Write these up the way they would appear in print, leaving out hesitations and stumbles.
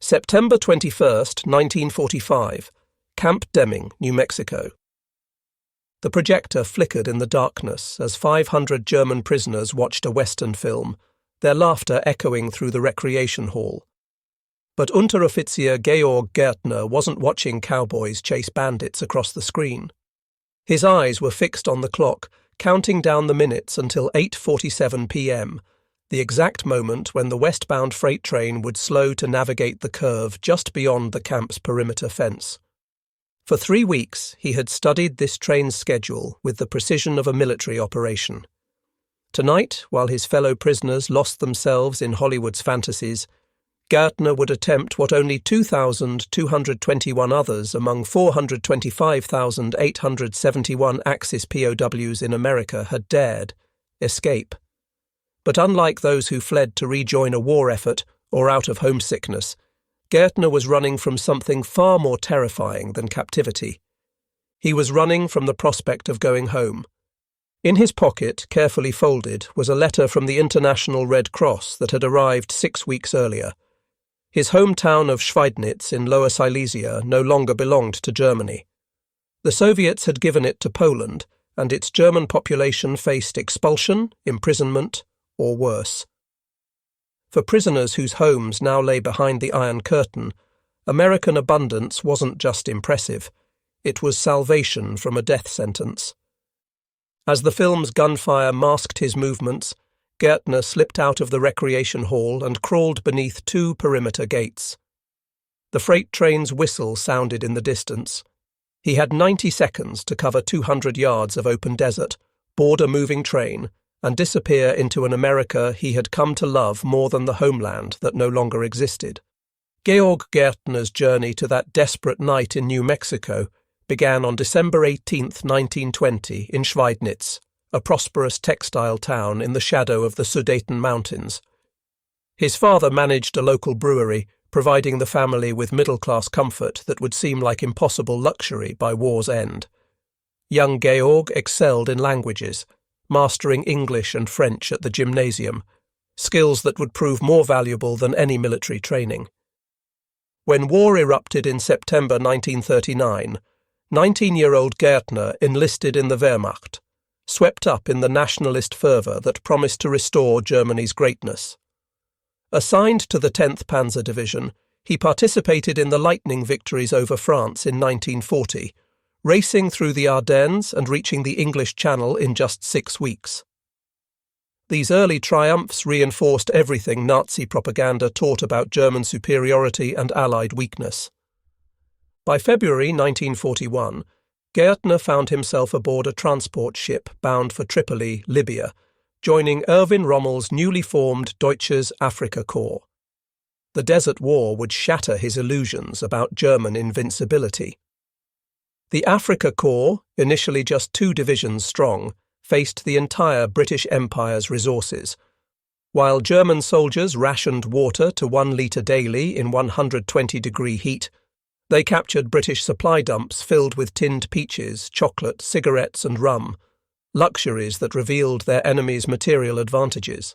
September 21st, 1945, Camp Deming, New Mexico. The projector flickered in the darkness as 500 German prisoners watched a Western film, their laughter echoing through the recreation hall. But Unteroffizier Georg Gaertner wasn't watching cowboys chase bandits across the screen. His eyes were fixed on the clock, counting down the minutes until 8:47 p.m., the exact moment when the westbound freight train would slow to navigate the curve just beyond the camp's perimeter fence. For 3 weeks, he had studied this train's schedule with the precision of a military operation. Tonight, while his fellow prisoners lost themselves in Hollywood's fantasies, Gaertner would attempt what only 2,221 others among 425,871 Axis POWs in America had dared: escape. But unlike those who fled to rejoin a war effort or out of homesickness, Gaertner was running from something far more terrifying than captivity. He was running from the prospect of going home. In his pocket, carefully folded, was a letter from the International Red Cross that had arrived 6 weeks earlier. His hometown of Schweidnitz in Lower Silesia no longer belonged to Germany. The Soviets had given it to Poland, and its German population faced expulsion, imprisonment, or worse. For prisoners whose homes now lay behind the Iron Curtain, American abundance wasn't just impressive, it was salvation from a death sentence. As the film's gunfire masked his movements, Gaertner slipped out of the recreation hall and crawled beneath 2 perimeter gates. The freight train's whistle sounded in the distance. He had 90 seconds to cover 200 yards of open desert, board a moving train, and disappear into an America he had come to love more than the homeland that no longer existed. Georg Gaertner's journey to that desperate night in New Mexico began on December 18, 1920, in Schweidnitz, a prosperous textile town in the shadow of the Sudeten Mountains. His father managed a local brewery, providing the family with middle-class comfort that would seem like impossible luxury by war's end. Young Georg excelled in languages, mastering English and French at the gymnasium, skills that would prove more valuable than any military training. When war erupted in September 1939, 19-year-old Gaertner enlisted in the Wehrmacht, swept up in the nationalist fervour that promised to restore Germany's greatness. Assigned to the 10th Panzer Division, he participated in the lightning victories over France in 1940, racing through the Ardennes and reaching the English Channel in just 6 weeks. These early triumphs reinforced everything Nazi propaganda taught about German superiority and Allied weakness. By February 1941, Gaertner found himself aboard a transport ship bound for Tripoli, Libya, joining Erwin Rommel's newly formed Deutsches Afrika Korps. The Desert War would shatter his illusions about German invincibility. The Afrika Korps, initially just 2 divisions strong, faced the entire British Empire's resources. While German soldiers rationed water to 1 litre daily in 120-degree heat, they captured British supply dumps filled with tinned peaches, chocolate, cigarettes and rum, luxuries that revealed their enemies' material advantages.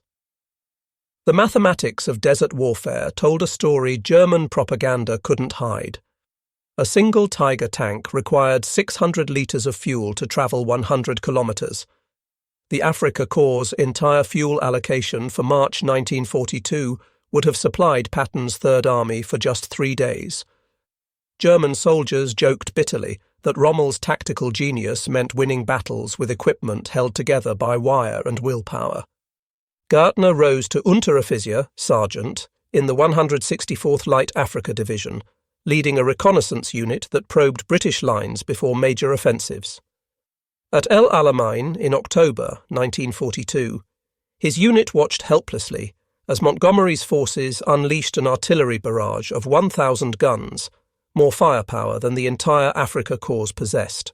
The mathematics of desert warfare told a story German propaganda couldn't hide. A single Tiger tank required 600 litres of fuel to travel 100 kilometres. The Afrika Korps' entire fuel allocation for March 1942 would have supplied Patton's Third Army for just 3 days. German soldiers joked bitterly that Rommel's tactical genius meant winning battles with equipment held together by wire and willpower. Gaertner rose to Unteroffizier, sergeant, in the 164th Light Africa Division, leading a reconnaissance unit that probed British lines before major offensives. At El Alamein in October 1942, his unit watched helplessly as Montgomery's forces unleashed an artillery barrage of 1,000 guns, more firepower than the entire Afrika Korps possessed.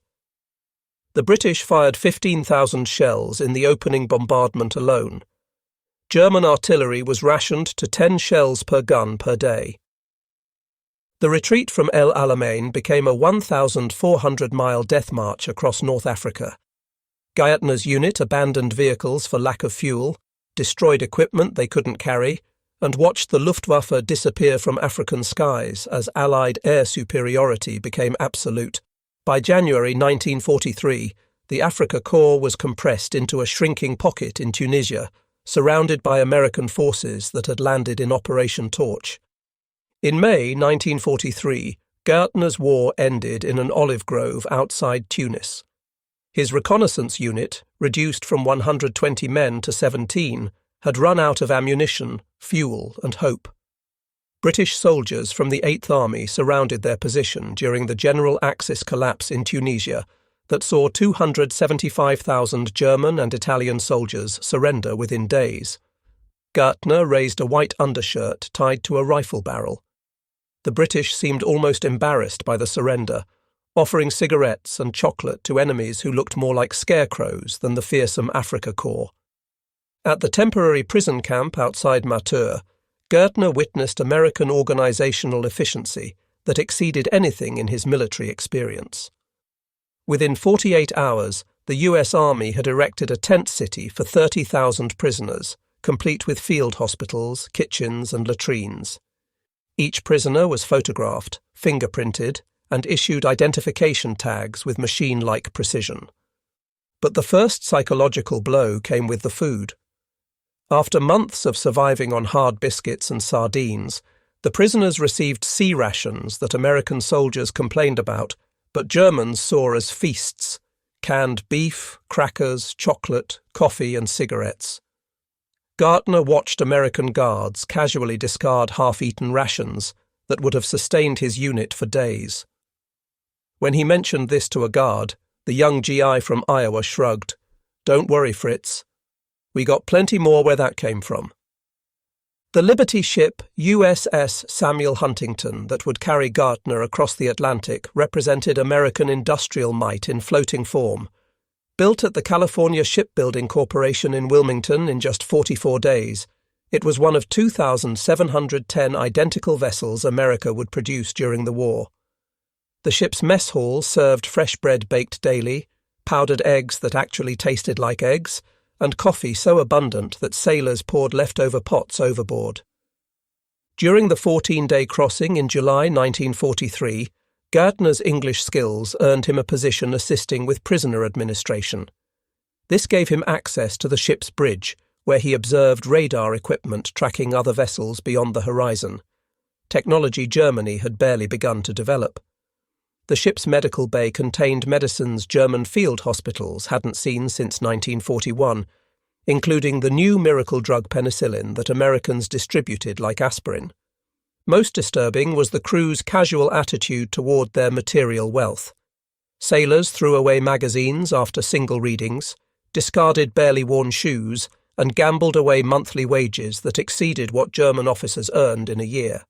The British fired 15,000 shells in the opening bombardment alone. German artillery was rationed to 10 shells per gun per day. The retreat from El Alamein became a 1,400-mile death march across North Africa. Gaertner's unit abandoned vehicles for lack of fuel, destroyed equipment they couldn't carry, and watched the Luftwaffe disappear from African skies as Allied air superiority became absolute. By January 1943, the Afrika Korps was compressed into a shrinking pocket in Tunisia, surrounded by American forces that had landed in Operation Torch. In May 1943, Gaertner's war ended in an olive grove outside Tunis. His reconnaissance unit, reduced from 120 men to 17, had run out of ammunition, fuel, and hope. British soldiers from the 8th Army surrounded their position during the general Axis collapse in Tunisia that saw 275,000 German and Italian soldiers surrender within days. Gaertner raised a white undershirt tied to a rifle barrel. The British seemed almost embarrassed by the surrender, offering cigarettes and chocolate to enemies who looked more like scarecrows than the fearsome Afrika Korps. At the temporary prison camp outside Matur, Gaertner witnessed American organizational efficiency that exceeded anything in his military experience. Within 48 hours, the US Army had erected a tent city for 30,000 prisoners, complete with field hospitals, kitchens, and latrines. Each prisoner was photographed, fingerprinted, and issued identification tags with machine-like precision. But the first psychological blow came with the food. After months of surviving on hard biscuits and sardines, the prisoners received sea rations that American soldiers complained about, but Germans saw as feasts: canned beef, crackers, chocolate, coffee, and cigarettes. Gaertner watched American guards casually discard half-eaten rations that would have sustained his unit for days. When he mentioned this to a guard, the young GI from Iowa shrugged. "Don't worry, Fritz. We got plenty more where that came from." The Liberty ship USS Samuel Huntington that would carry Gaertner across the Atlantic represented American industrial might in floating form. Built at the California Shipbuilding Corporation in Wilmington in just 44 days, it was one of 2,710 identical vessels America would produce during the war. The ship's mess hall served fresh bread baked daily, powdered eggs that actually tasted like eggs, and coffee so abundant that sailors poured leftover pots overboard. During the 14-day crossing in July 1943, Gaertner's English skills earned him a position assisting with prisoner administration. This gave him access to the ship's bridge, where he observed radar equipment tracking other vessels beyond the horizon. Technology Germany had barely begun to develop. The ship's medical bay contained medicines German field hospitals hadn't seen since 1941, including the new miracle drug penicillin that Americans distributed like aspirin. Most disturbing was the crew's casual attitude toward their material wealth. Sailors threw away magazines after single readings, discarded barely worn shoes, and gambled away monthly wages that exceeded what German officers earned in a year.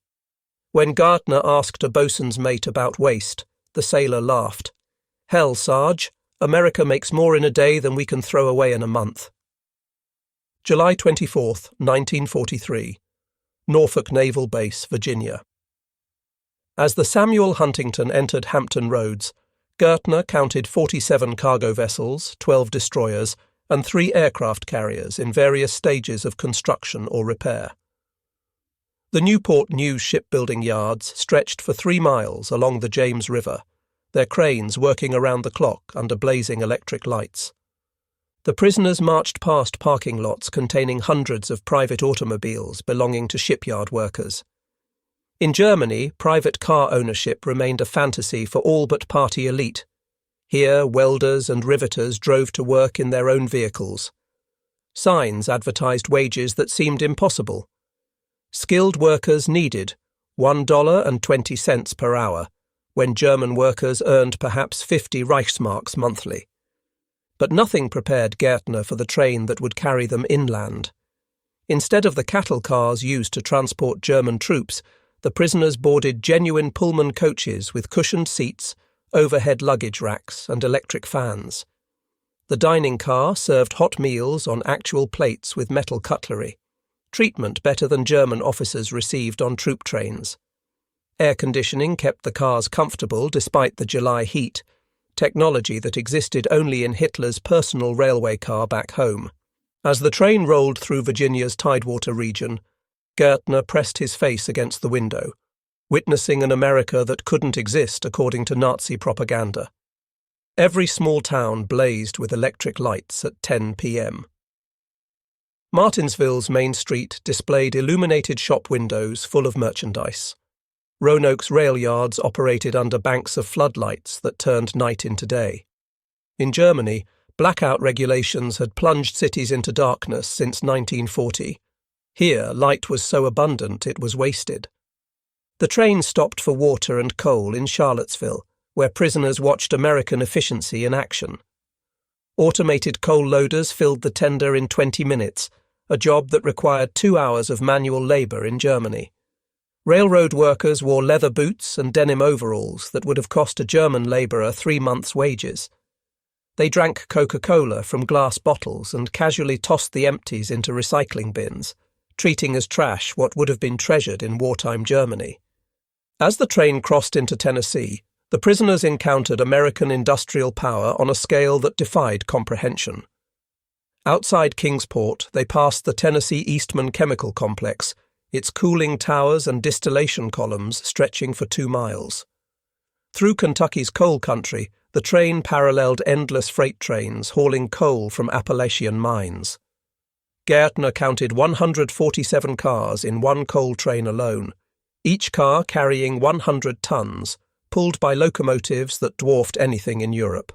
When Gaertner asked a bosun's mate about waste, the sailor laughed. "Hell, Sarge, America makes more in a day than we can throw away in a month." July 24, 1943. Norfolk Naval Base, Virginia. As the Samuel Huntington entered Hampton Roads, Gaertner counted 47 cargo vessels, 12 destroyers, and 3 aircraft carriers in various stages of construction or repair. The Newport News shipbuilding yards stretched for 3 miles along the James River, their cranes working around the clock under blazing electric lights. The prisoners marched past parking lots containing hundreds of private automobiles belonging to shipyard workers. In Germany, private car ownership remained a fantasy for all but party elite. Here, welders and riveters drove to work in their own vehicles. Signs advertised wages that seemed impossible. Skilled workers needed $1.20 per hour, when German workers earned perhaps 50 Reichsmarks monthly. But nothing prepared Gaertner for the train that would carry them inland. Instead of the cattle cars used to transport German troops, the prisoners boarded genuine Pullman coaches with cushioned seats, overhead luggage racks, and electric fans. The dining car served hot meals on actual plates with metal cutlery, treatment better than German officers received on troop trains. Air conditioning kept the cars comfortable despite the July heat, technology that existed only in Hitler's personal railway car back home. As the train rolled through Virginia's Tidewater region, Gaertner pressed his face against the window, witnessing an America that couldn't exist according to Nazi propaganda. Every small town blazed with electric lights at 10 p.m. Martinsville's main street displayed illuminated shop windows full of merchandise. Roanoke's rail yards operated under banks of floodlights that turned night into day. In Germany, blackout regulations had plunged cities into darkness since 1940. Here, light was so abundant it was wasted. The train stopped for water and coal in Charlottesville, where prisoners watched American efficiency in action. Automated coal loaders filled the tender in 20 minutes, a job that required 2 hours of manual labour in Germany. Railroad workers wore leather boots and denim overalls that would have cost a German labourer 3 months' wages. They drank Coca-Cola from glass bottles and casually tossed the empties into recycling bins, treating as trash what would have been treasured in wartime Germany. As the train crossed into Tennessee, the prisoners encountered American industrial power on a scale that defied comprehension. Outside Kingsport, they passed the Tennessee Eastman Chemical Complex, its cooling towers and distillation columns stretching for 2 miles. Through Kentucky's coal country, the train paralleled endless freight trains hauling coal from Appalachian mines. Gaertner counted 147 cars in one coal train alone, each car carrying 100 tons, pulled by locomotives that dwarfed anything in Europe.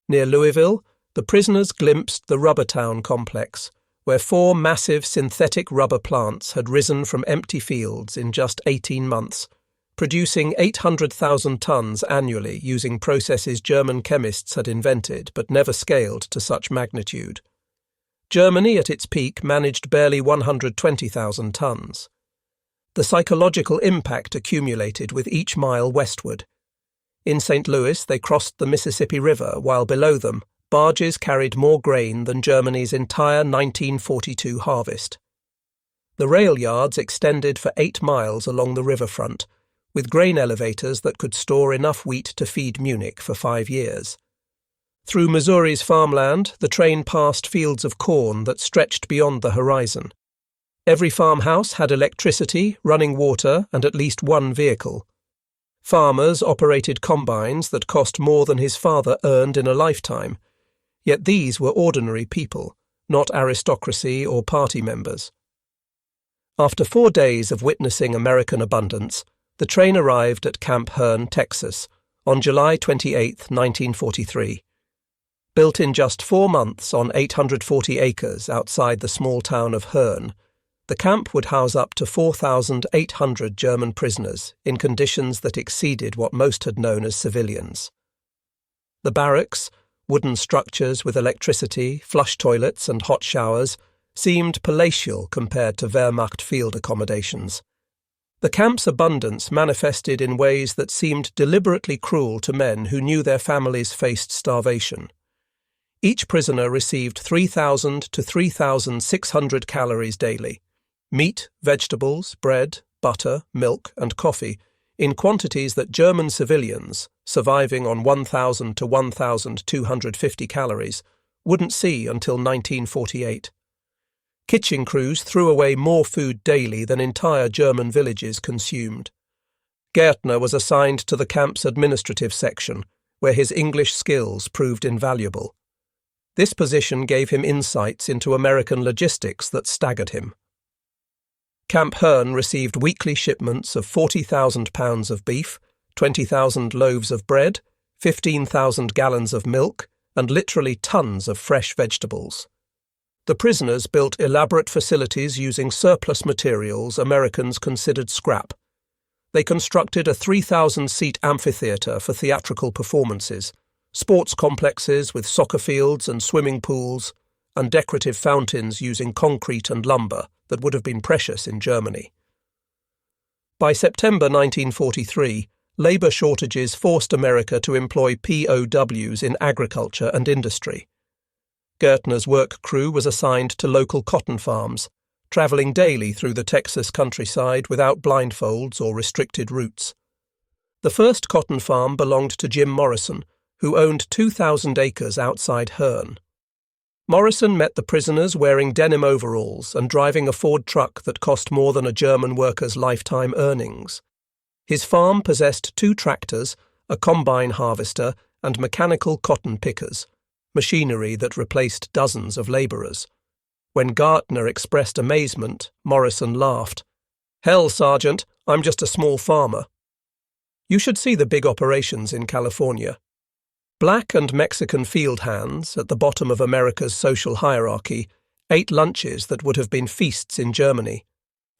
Near Louisville, the prisoners glimpsed the Rubber Town complex, where 4 massive synthetic rubber plants had risen from empty fields in just 18 months, producing 800,000 tons annually using processes German chemists had invented but never scaled to such magnitude. Germany at its peak managed barely 120,000 tons. The psychological impact accumulated with each mile westward. In St. Louis, they crossed the Mississippi River, while below them, barges carried more grain than Germany's entire 1942 harvest. The rail yards extended for 8 miles along the riverfront, with grain elevators that could store enough wheat to feed Munich for 5 years. Through Missouri's farmland, the train passed fields of corn that stretched beyond the horizon. Every farmhouse had electricity, running water, and at least one vehicle. Farmers operated combines that cost more than his father earned in a lifetime, yet these were ordinary people, not aristocracy or party members. After 4 days of witnessing American abundance, the train arrived at Camp Hearne, Texas, on July 28, 1943. Built in just 4 months on 840 acres outside the small town of Hearne, the camp would house up to 4,800 German prisoners in conditions that exceeded what most had known as civilians. The barracks, wooden structures with electricity, flush toilets and hot showers, seemed palatial compared to Wehrmacht field accommodations. The camp's abundance manifested in ways that seemed deliberately cruel to men who knew their families faced starvation. Each prisoner received 3,000 to 3,600 calories daily. Meat, vegetables, bread, butter, milk, and coffee, in quantities that German civilians, surviving on 1,000 to 1,250 calories, wouldn't see until 1948. Kitchen crews threw away more food daily than entire German villages consumed. Gaertner was assigned to the camp's administrative section, where his English skills proved invaluable. This position gave him insights into American logistics that staggered him. Camp Hearne received weekly shipments of 40,000 pounds of beef, 20,000 loaves of bread, 15,000 gallons of milk, and literally tons of fresh vegetables. The prisoners built elaborate facilities using surplus materials Americans considered scrap. They constructed a 3,000-seat amphitheatre for theatrical performances, sports complexes with soccer fields and swimming pools, and decorative fountains using concrete and lumber that would have been precious in Germany. By September 1943, labour shortages forced America to employ POWs in agriculture and industry. Gaertner's work crew was assigned to local cotton farms, travelling daily through the Texas countryside without blindfolds or restricted routes. The first cotton farm belonged to Jim Morrison, who owned 2,000 acres outside Hearne. Morrison met the prisoners wearing denim overalls and driving a Ford truck that cost more than a German worker's lifetime earnings. His farm possessed 2 tractors, a combine harvester, and mechanical cotton pickers, machinery that replaced dozens of labourers. When Gaertner expressed amazement, Morrison laughed. "Hell, Sergeant, I'm just a small farmer." You should see the big operations in California. Black and Mexican field hands, at the bottom of America's social hierarchy, ate lunches that would have been feasts in Germany.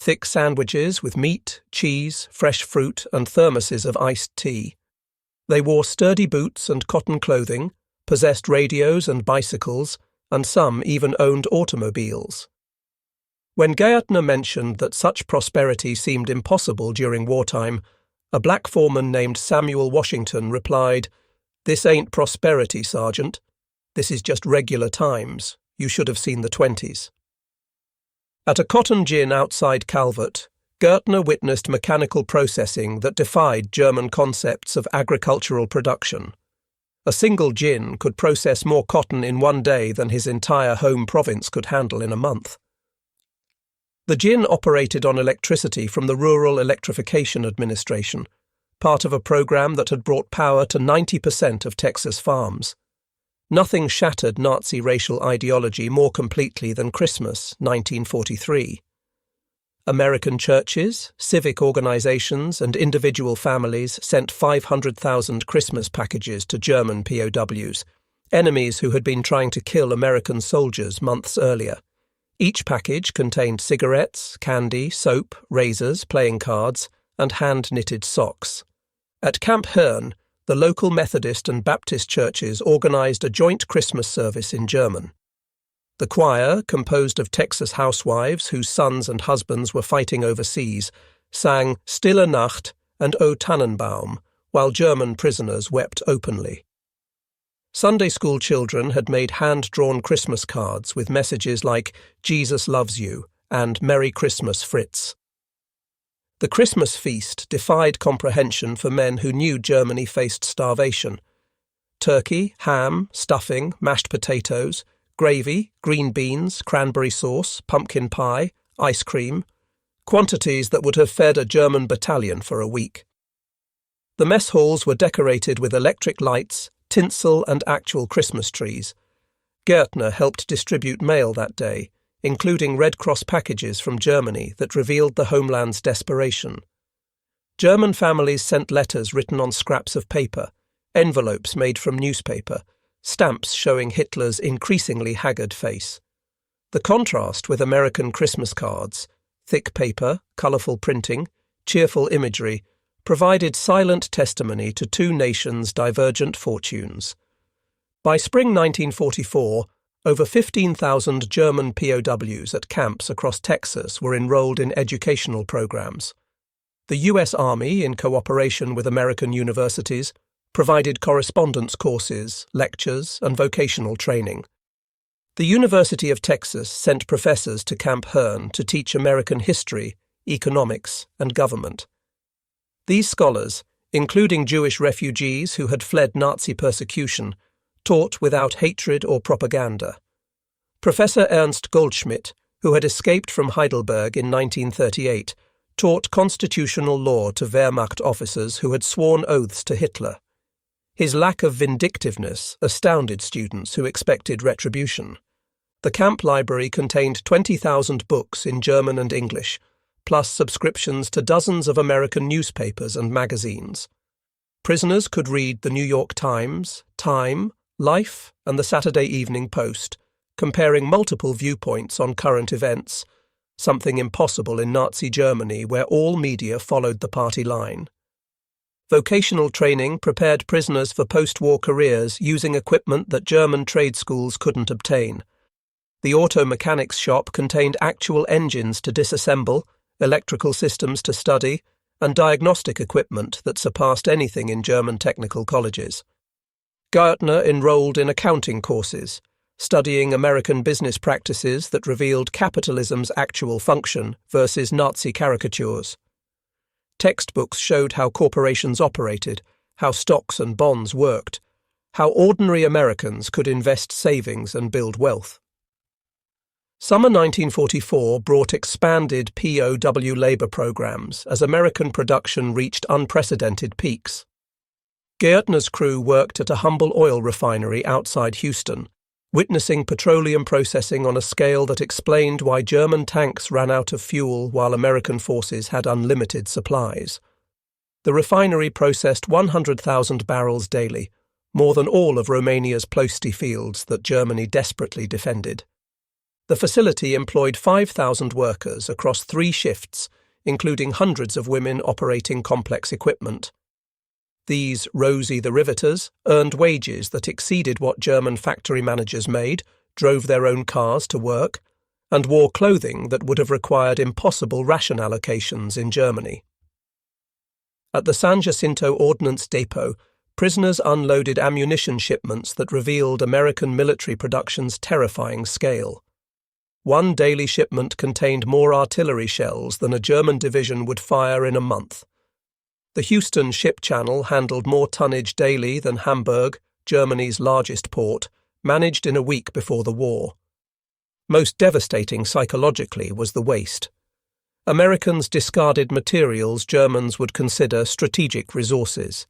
Thick sandwiches with meat, cheese, fresh fruit, and thermoses of iced tea. They wore sturdy boots and cotton clothing, possessed radios and bicycles, and some even owned automobiles. When Gaertner mentioned that such prosperity seemed impossible during wartime, a black foreman named Samuel Washington replied, "This ain't prosperity, Sergeant. This is just regular times. You should have seen the 20s. At a cotton gin outside Calvert, Gaertner witnessed mechanical processing that defied German concepts of agricultural production. A single gin could process more cotton in one day than his entire home province could handle in a month. The gin operated on electricity from the Rural Electrification Administration, part of a program that had brought power to 90% of Texas farms. Nothing shattered Nazi racial ideology more completely than Christmas, 1943. American churches, civic organizations, and individual families sent 500,000 Christmas packages to German POWs, enemies who had been trying to kill American soldiers months earlier. Each package contained cigarettes, candy, soap, razors, playing cards, and hand-knitted socks. At Camp Hearne, the local Methodist and Baptist churches organized a joint Christmas service in German. The choir, composed of Texas housewives whose sons and husbands were fighting overseas, sang Stille Nacht and O Tannenbaum, while German prisoners wept openly. Sunday school children had made hand-drawn Christmas cards with messages like "Jesus loves you" and "Merry Christmas, Fritz." The Christmas feast defied comprehension for men who knew Germany faced starvation. Turkey, ham, stuffing, mashed potatoes, gravy, green beans, cranberry sauce, pumpkin pie, ice cream, quantities that would have fed a German battalion for a week. The mess halls were decorated with electric lights, tinsel and actual Christmas trees. Gaertner helped distribute mail that day, including Red Cross packages from Germany that revealed the homeland's desperation. German families sent letters written on scraps of paper, envelopes made from newspaper, stamps showing Hitler's increasingly haggard face. The contrast with American Christmas cards, thick paper, colourful printing, cheerful imagery, provided silent testimony to 2 nations' divergent fortunes. By spring 1944, over 15,000 German POWs at camps across Texas were enrolled in educational programs. The U.S. Army, in cooperation with American universities, provided correspondence courses, lectures, and vocational training. The University of Texas sent professors to Camp Hearne to teach American history, economics, and government. These scholars, including Jewish refugees who had fled Nazi persecution, taught without hatred or propaganda. Professor Ernst Goldschmidt, who had escaped from Heidelberg in 1938, taught constitutional law to Wehrmacht officers who had sworn oaths to Hitler. His lack of vindictiveness astounded students who expected retribution. The camp library contained 20,000 books in German and English, plus subscriptions to dozens of American newspapers and magazines. Prisoners could read the New York Times, Time, Life, and the Saturday Evening Post, comparing multiple viewpoints on current events, something impossible in Nazi Germany where all media followed the party line. Vocational training prepared prisoners for post-war careers using equipment that German trade schools couldn't obtain. The auto mechanics shop contained actual engines to disassemble, electrical systems to study, and diagnostic equipment that surpassed anything in German technical colleges. Gaertner enrolled in accounting courses, studying American business practices that revealed capitalism's actual function versus Nazi caricatures. Textbooks showed how corporations operated, how stocks and bonds worked, how ordinary Americans could invest savings and build wealth. Summer 1944 brought expanded POW labor programs as American production reached unprecedented peaks. Gaertner's crew worked at a humble oil refinery outside Houston, witnessing petroleum processing on a scale that explained why German tanks ran out of fuel while American forces had unlimited supplies. The refinery processed 100,000 barrels daily, more than all of Romania's Ploesti fields that Germany desperately defended. The facility employed 5,000 workers across 3 shifts, including hundreds of women operating complex equipment. These Rosie the Riveters earned wages that exceeded what German factory managers made, drove their own cars to work, and wore clothing that would have required impossible ration allocations in Germany. At the San Jacinto Ordnance Depot, prisoners unloaded ammunition shipments that revealed American military production's terrifying scale. One daily shipment contained more artillery shells than a German division would fire in a month. The Houston ship channel handled more tonnage daily than Hamburg, Germany's largest port, managed in a week before the war. Most devastating psychologically was the waste. Americans discarded materials Germans would consider strategic resources.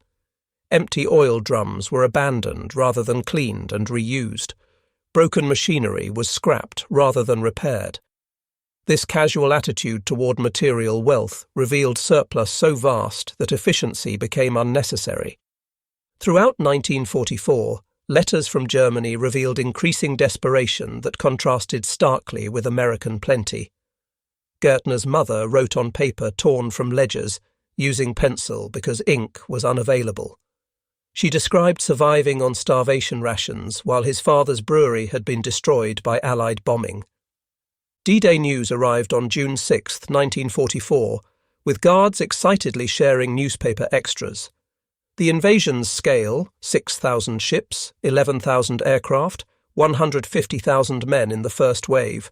Empty oil drums were abandoned rather than cleaned and reused. Broken machinery was scrapped rather than repaired. This casual attitude toward material wealth revealed surplus so vast that efficiency became unnecessary. Throughout 1944, letters from Germany revealed increasing desperation that contrasted starkly with American plenty. Gaertner's mother wrote on paper torn from ledgers, using pencil because ink was unavailable. She described surviving on starvation rations while his father's brewery had been destroyed by Allied bombing. D-Day news arrived on June 6, 1944, with guards excitedly sharing newspaper extras. The invasion's scale, 6,000 ships, 11,000 aircraft, 150,000 men in the first wave,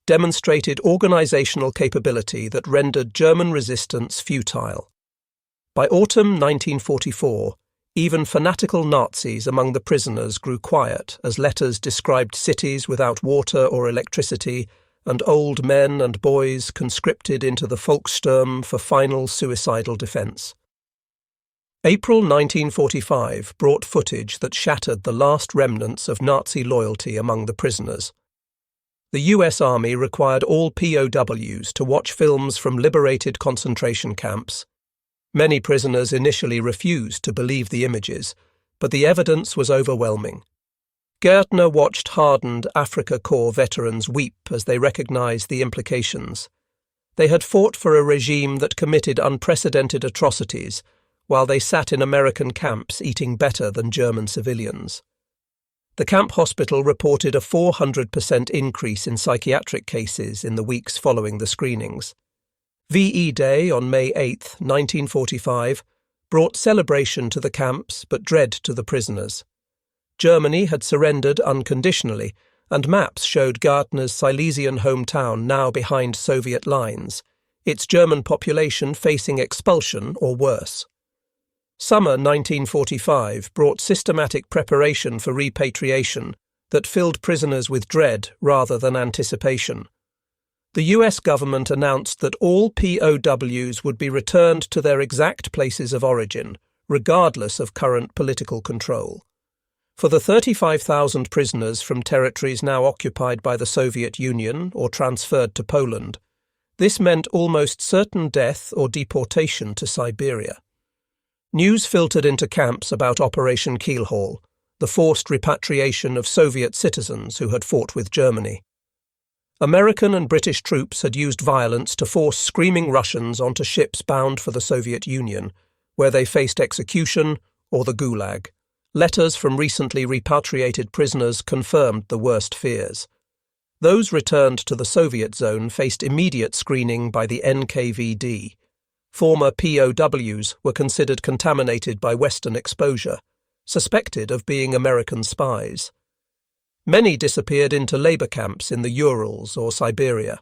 demonstrated organizational capability that rendered German resistance futile. By autumn 1944, even fanatical Nazis among the prisoners grew quiet as letters described cities without water or electricity and old men and boys conscripted into the Volkssturm for final suicidal defense. April 1945 brought footage that shattered the last remnants of Nazi loyalty among the prisoners. The US Army required all POWs to watch films from liberated concentration camps. Many prisoners initially refused to believe the images, but the evidence was overwhelming. Gaertner watched hardened Afrika Korps veterans weep as they recognized the implications. They had fought for a regime that committed unprecedented atrocities, while they sat in American camps eating better than German civilians. The camp hospital reported a 400% increase in psychiatric cases in the weeks following the screenings. VE Day on May 8, 1945, brought celebration to the camps but dread to the prisoners. Germany had surrendered unconditionally, and maps showed Gaertner's Silesian hometown now behind Soviet lines, its German population facing expulsion or worse. Summer 1945 brought systematic preparation for repatriation that filled prisoners with dread rather than anticipation. The US government announced that all POWs would be returned to their exact places of origin, regardless of current political control. For the 35,000 prisoners from territories now occupied by the Soviet Union or transferred to Poland, this meant almost certain death or deportation to Siberia. News filtered into camps about Operation Keelhaul, the forced repatriation of Soviet citizens who had fought with Germany. American and British troops had used violence to force screaming Russians onto ships bound for the Soviet Union, where they faced execution or the Gulag. Letters from recently repatriated prisoners confirmed the worst fears. Those returned to the Soviet zone faced immediate screening by the NKVD. Former POWs were considered contaminated by Western exposure, suspected of being American spies. Many disappeared into labor camps in the Urals or Siberia.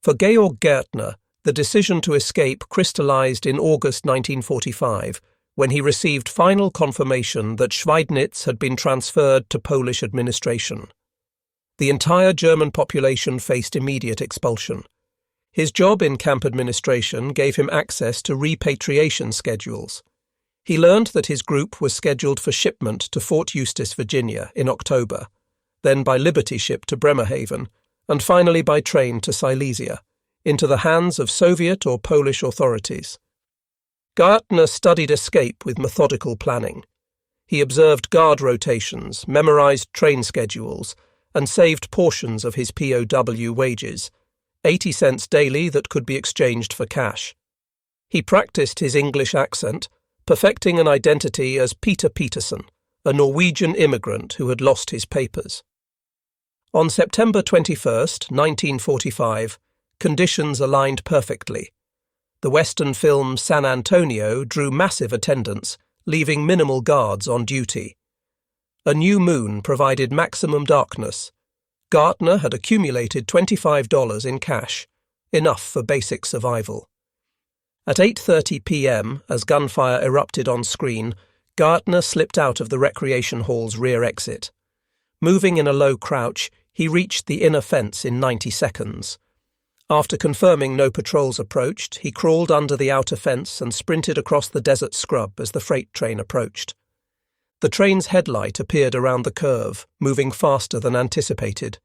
For Georg Gaertner, the decision to escape crystallized in August 1945, when he received final confirmation that Schweidnitz had been transferred to Polish administration. The entire German population faced immediate expulsion. His job in camp administration gave him access to repatriation schedules. He learned that his group was scheduled for shipment to Fort Eustis, Virginia, in October, then by Liberty ship to Bremerhaven, and finally by train to Silesia, into the hands of Soviet or Polish authorities. Gaertner studied escape with methodical planning. He observed guard rotations, memorized train schedules, and saved portions of his POW wages, 80 cents daily that could be exchanged for cash. He practiced his English accent, perfecting an identity as Peter Peterson, a Norwegian immigrant who had lost his papers. On September 21, 1945, conditions aligned perfectly. The Western film San Antonio drew massive attendance, leaving minimal guards on duty. A new moon provided maximum darkness. Gaertner had accumulated $25 in cash, enough for basic survival. At 8:30 p.m., as gunfire erupted on screen, Gaertner slipped out of the recreation hall's rear exit. Moving in a low crouch, he reached the inner fence in 90 seconds. After confirming no patrols approached, he crawled under the outer fence and sprinted across the desert scrub as the freight train approached. The train's headlight appeared around the curve, moving faster than anticipated.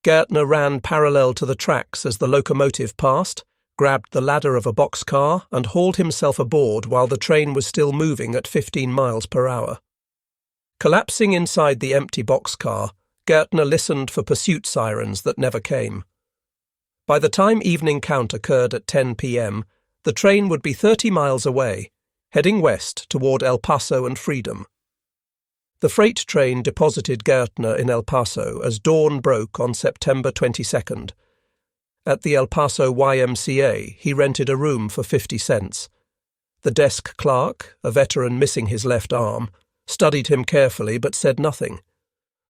Gaertner ran parallel to the tracks as the locomotive passed, grabbed the ladder of a boxcar, and hauled himself aboard while the train was still moving at 15 miles per hour. Collapsing inside the empty boxcar, Gaertner listened for pursuit sirens that never came. By the time evening count occurred at 10 p.m., the train would be 30 miles away, heading west toward El Paso and freedom. The freight train deposited Gaertner in El Paso as dawn broke on September 22nd. At the El Paso YMCA, he rented a room for 50 cents. The desk clerk, a veteran missing his left arm, studied him carefully but said nothing.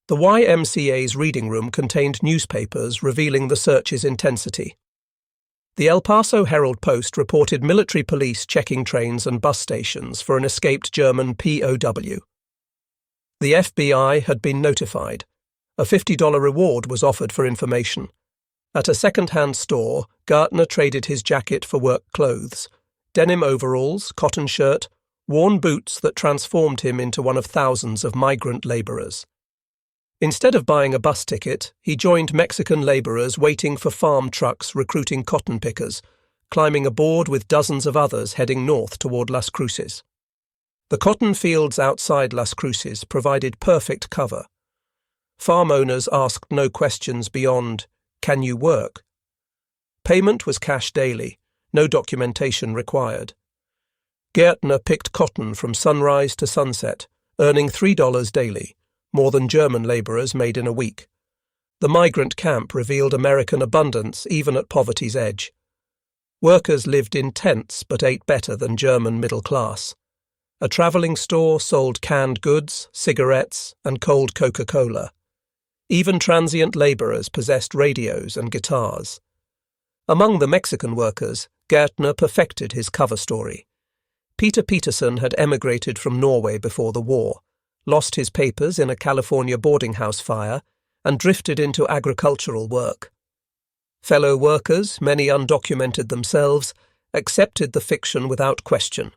The YMCA's reading room contained newspapers revealing the search's intensity. The El Paso Herald-Post reported military police checking trains and bus stations for an escaped German POW. The FBI had been notified. A $50 reward was offered for information. At a second-hand store, Gaertner traded his jacket for work clothes, denim overalls, cotton shirt, worn boots that transformed him into one of thousands of migrant laborers. Instead of buying a bus ticket, he joined Mexican laborers waiting for farm trucks recruiting cotton pickers, climbing aboard with dozens of others heading north toward Las Cruces. The cotton fields outside Las Cruces provided perfect cover. Farm owners asked no questions beyond, "Can you work?" Payment was cash daily, no documentation required. Gaertner picked cotton from sunrise to sunset, earning $3 daily, more than German laborers made in a week. The migrant camp revealed American abundance even at poverty's edge. Workers lived in tents but ate better than German middle class. A traveling store sold canned goods, cigarettes, and cold Coca-Cola. Even transient laborers possessed radios and guitars. Among the Mexican workers, Gaertner perfected his cover story. Peter Peterson had emigrated from Norway before the war, lost his papers in a California boarding house fire, and drifted into agricultural work. Fellow workers, many undocumented themselves, accepted the fiction without question.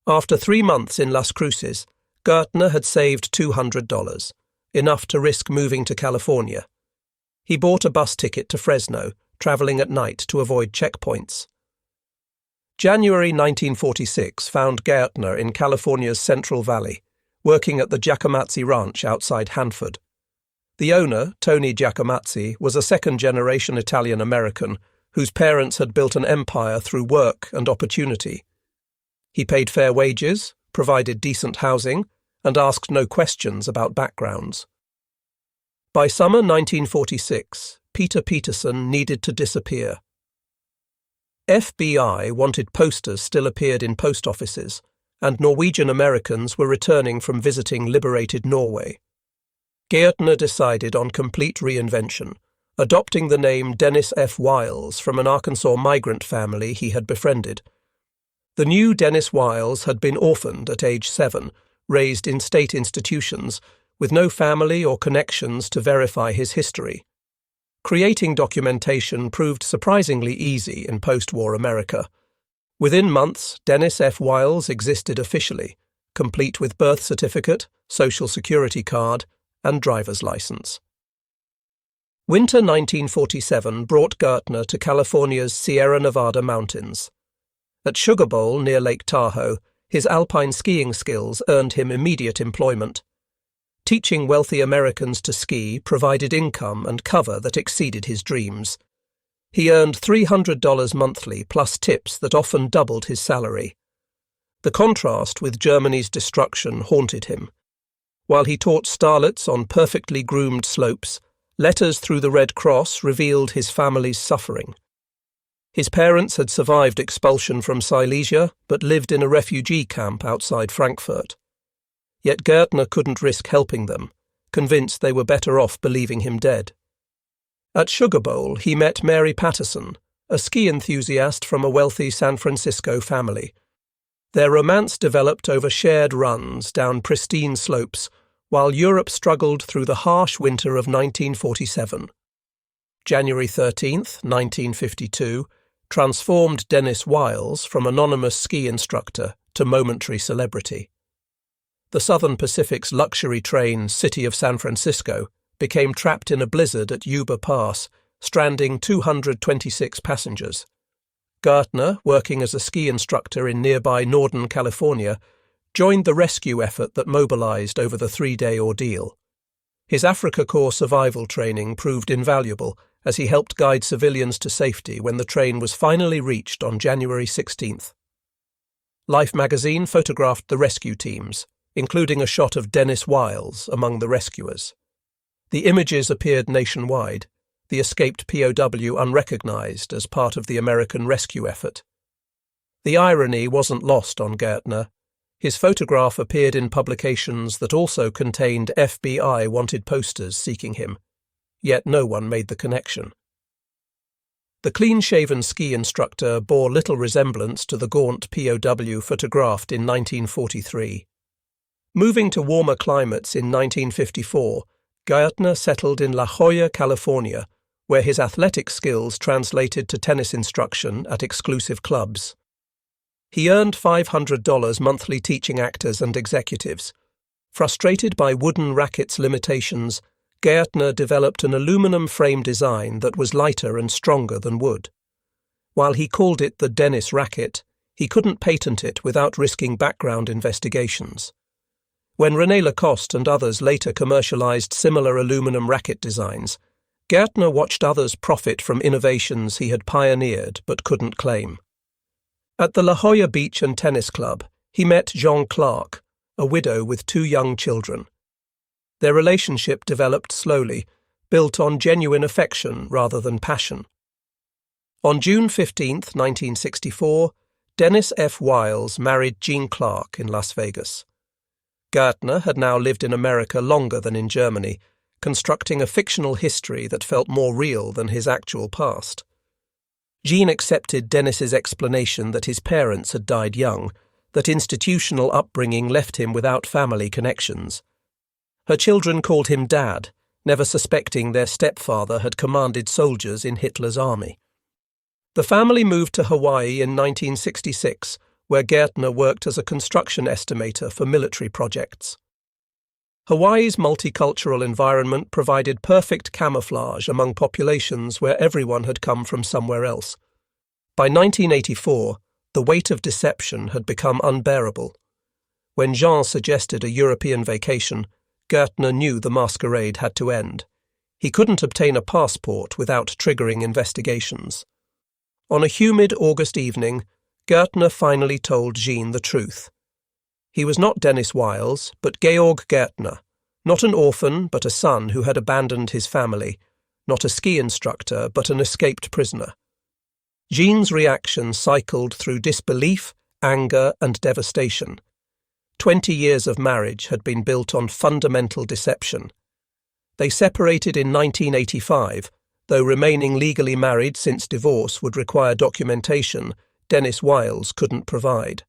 After 3 months in Las Cruces, Gaertner had saved $200, enough to risk moving to California. He bought a bus ticket to Fresno, traveling at night to avoid checkpoints. January 1946 found Gaertner in California's Central Valley, working at the Giacomazzi Ranch outside Hanford. The owner, Tony Giacomazzi, was a second-generation Italian-American whose parents had built an empire through work and opportunity. He paid fair wages, provided decent housing, and asked no questions about backgrounds. By summer 1946, Peter Peterson needed to disappear. FBI wanted posters still appeared in post offices, and Norwegian Americans were returning from visiting liberated Norway. Gaertner decided on complete reinvention, adopting the name Dennis F. Wiles from an Arkansas migrant family he had befriended. The new Dennis Wiles had been orphaned at age 7, raised in state institutions, with no family or connections to verify his history. Creating documentation proved surprisingly easy in post-war America. Within months, Dennis F. Wiles existed officially, complete with birth certificate, social security card, and driver's license. Winter 1947 brought Gaertner to California's Sierra Nevada mountains. At Sugar Bowl near Lake Tahoe, his alpine skiing skills earned him immediate employment. Teaching wealthy Americans to ski provided income and cover that exceeded his dreams. He earned $300 monthly plus tips that often doubled his salary. The contrast with Germany's destruction haunted him. While he taught starlets on perfectly groomed slopes, letters through the Red Cross revealed his family's suffering. His parents had survived expulsion from Silesia but lived in a refugee camp outside Frankfurt. Yet Gaertner couldn't risk helping them, convinced they were better off believing him dead. At Sugar Bowl, he met Mary Patterson, a ski enthusiast from a wealthy San Francisco family. Their romance developed over shared runs down pristine slopes, while Europe struggled through the harsh winter of 1947. January 13, 1952, transformed Dennis Wiles from anonymous ski instructor to momentary celebrity. The Southern Pacific's luxury train City of San Francisco became trapped in a blizzard at Yuba Pass, stranding 226 passengers. Gaertner, working as a ski instructor in nearby Northern California, joined the rescue effort that mobilized over the 3-day ordeal. His Afrika Korps survival training proved invaluable as he helped guide civilians to safety when the train was finally reached on January 16th. Life magazine photographed the rescue teams, including a shot of Dennis Wiles among the rescuers. The images appeared nationwide, the escaped POW unrecognized as part of the American rescue effort. The irony wasn't lost on Gaertner. His photograph appeared in publications that also contained FBI-wanted posters seeking him, yet no one made the connection. The clean-shaven ski instructor bore little resemblance to the gaunt POW photographed in 1943. Moving to warmer climates in 1954, Gaertner settled in La Jolla, California, where his athletic skills translated to tennis instruction at exclusive clubs. He earned $500 monthly teaching actors and executives. Frustrated by wooden rackets' limitations, Gaertner developed an aluminum frame design that was lighter and stronger than wood. While he called it the Dennis racket, he couldn't patent it without risking background investigations. When René Lacoste and others later commercialized similar aluminum racket designs, Gaertner watched others profit from innovations he had pioneered but couldn't claim. At the La Jolla Beach and Tennis Club, he met Jean Clark, a widow with 2 young children. Their relationship developed slowly, built on genuine affection rather than passion. On June 15, 1964, Dennis F. Wiles married Jean Clark in Las Vegas. Gaertner had now lived in America longer than in Germany, constructing a fictional history that felt more real than his actual past. Jean accepted Dennis's explanation that his parents had died young, that institutional upbringing left him without family connections. Her children called him Dad, never suspecting their stepfather had commanded soldiers in Hitler's army. The family moved to Hawaii in 1966, where Gaertner worked as a construction estimator for military projects. Hawaii's multicultural environment provided perfect camouflage among populations where everyone had come from somewhere else. By 1984, the weight of deception had become unbearable. When Jean suggested a European vacation, Gaertner knew the masquerade had to end. He couldn't obtain a passport without triggering investigations. On a humid August evening, Gaertner finally told Jean the truth. He was not Dennis Wiles, but Georg Gaertner, not an orphan, but a son who had abandoned his family, not a ski instructor, but an escaped prisoner. Jean's reaction cycled through disbelief, anger, and devastation. 20 years of marriage had been built on fundamental deception. They separated in 1985, though remaining legally married since divorce would require documentation. Dennis Wiles couldn't provide.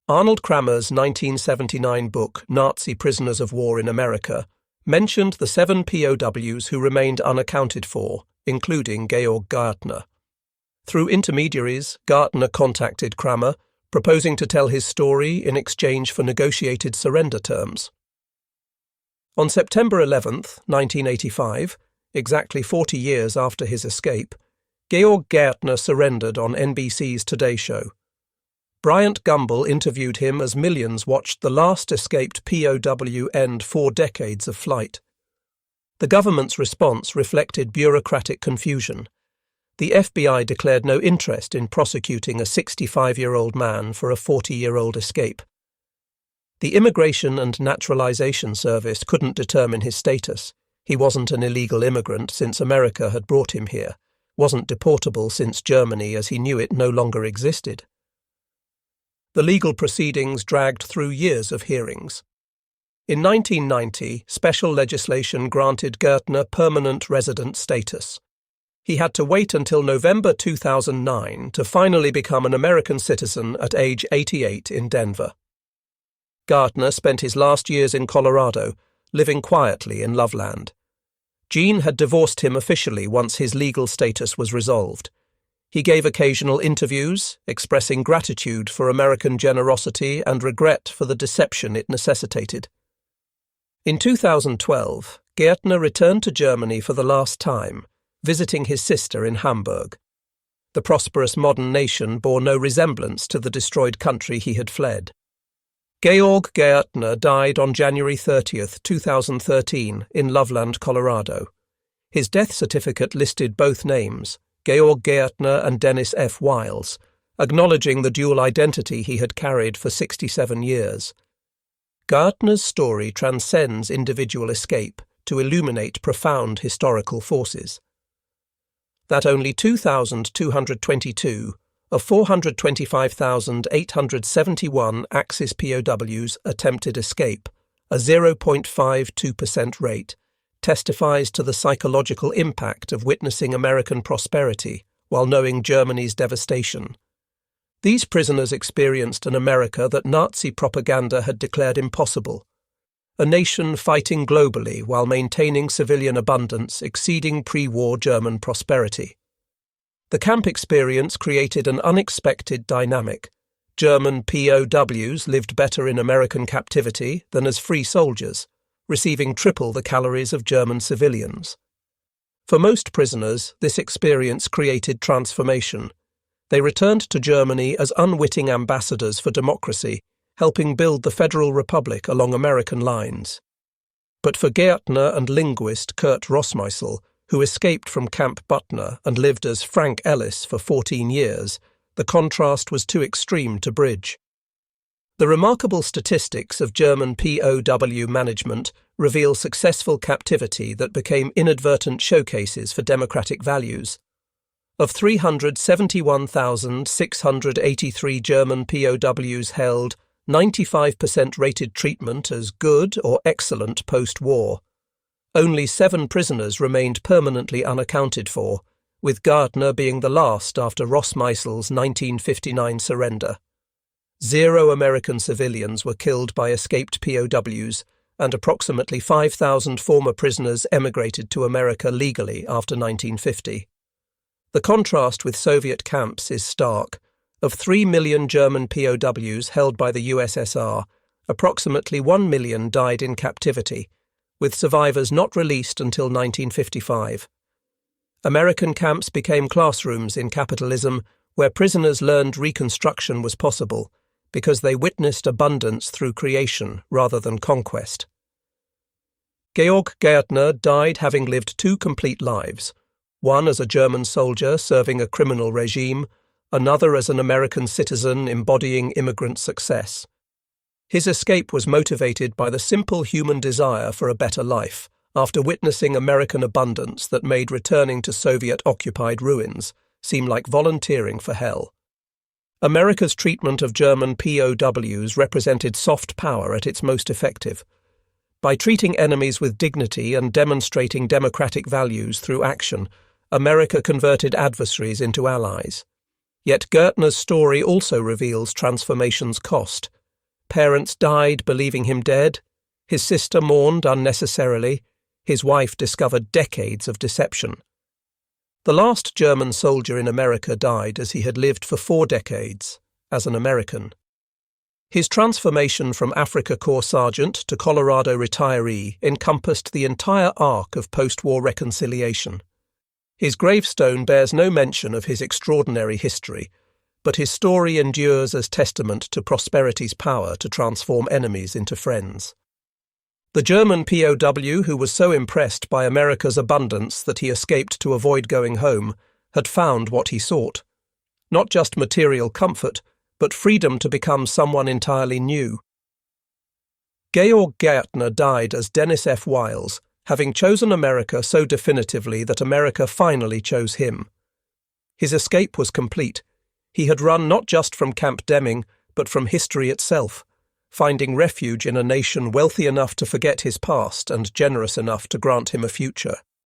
Arnold Kramer's 1979 book, Nazi Prisoners of War in America, mentioned the 7 POWs who remained unaccounted for, including Georg Gaertner. Through intermediaries, Gaertner contacted Kramer, proposing to tell his story in exchange for negotiated surrender terms. On September 11, 1985, exactly 40 years after his escape, Georg Gaertner surrendered on NBC's Today Show. Bryant Gumbel interviewed him as millions watched the last escaped POW end 4 decades of flight. The government's response reflected bureaucratic confusion. The FBI declared no interest in prosecuting a 65-year-old man for a 40-year-old escape. The Immigration and Naturalization Service couldn't determine his status. He wasn't an illegal immigrant since America had brought him here, wasn't deportable since Germany as he knew it no longer existed. The legal proceedings dragged through years of hearings. In 1990, special legislation granted Gaertner permanent resident status. He had to wait until November 2009 to finally become an American citizen at age 88 in Denver. Gaertner spent his last years in Colorado, living quietly in Loveland. Jean had divorced him officially once his legal status was resolved. He gave occasional interviews, expressing gratitude for American generosity and regret for the deception it necessitated. In 2012, Gaertner returned to Germany for the last time, visiting his sister in Hamburg. The prosperous modern nation bore no resemblance to the destroyed country he had fled. Georg Gaertner died on January 30, 2013, in Loveland, Colorado. His death certificate listed both names, Georg Gaertner and Dennis F. Wiles, acknowledging the dual identity he had carried for 67 years. Gaertner's story transcends individual escape to illuminate profound historical forces. That only 2,222 of 425,871 Axis POWs attempted escape, a 0.52% rate, testifies to the psychological impact of witnessing American prosperity while knowing Germany's devastation. These prisoners experienced an America that Nazi propaganda had declared impossible, a nation fighting globally while maintaining civilian abundance exceeding pre-war German prosperity. The camp experience created an unexpected dynamic. German POWs lived better in American captivity than as free soldiers, receiving triple the calories of German civilians. For most prisoners, this experience created transformation. They returned to Germany as unwitting ambassadors for democracy, helping build the Federal Republic along American lines. But for Gaertner and linguist Kurt Rossmeisel, who escaped from Camp Butner and lived as Frank Ellis for 14 years, the contrast was too extreme to bridge. The remarkable statistics of German POW management reveal successful captivity that became inadvertent showcases for democratic values. Of 371,683 German POWs held, 95% rated treatment as good or excellent post-war. Only 7 prisoners remained permanently unaccounted for, with Gaertner being the last after Rossmeisel's 1959 surrender. 0 American civilians were killed by escaped POWs, and approximately 5,000 former prisoners emigrated to America legally after 1950. The contrast with Soviet camps is stark. Of 3 million German POWs held by the USSR, approximately 1 million died in captivity, with survivors not released until 1955. American camps became classrooms in capitalism where prisoners learned reconstruction was possible because they witnessed abundance through creation rather than conquest. Georg Gaertner died having lived 2 complete lives, one as a German soldier serving a criminal regime, another as an American citizen embodying immigrant success. His escape was motivated by the simple human desire for a better life, after witnessing American abundance that made returning to Soviet-occupied ruins seem like volunteering for hell. America's treatment of German POWs represented soft power at its most effective. By treating enemies with dignity and demonstrating democratic values through action, America converted adversaries into allies. Yet Gaertner's story also reveals transformation's cost. Parents died believing him dead, his sister mourned unnecessarily, his wife discovered decades of deception. The last German soldier in America died as he had lived for 4 decades, as an American. His transformation from Afrika Korps sergeant to Colorado retiree encompassed the entire arc of post-war reconciliation. His gravestone bears no mention of his extraordinary history, but his story endures as testament to prosperity's power to transform enemies into friends. The German POW, who was so impressed by America's abundance that he escaped to avoid going home, had found what he sought. Not just material comfort, but freedom to become someone entirely new. Georg Gaertner died as Dennis F. Wiles, having chosen America so definitively that America finally chose him. His escape was complete. He had run not just from Camp Deming, but from history itself, finding refuge in a nation wealthy enough to forget his past and generous enough to grant him a future.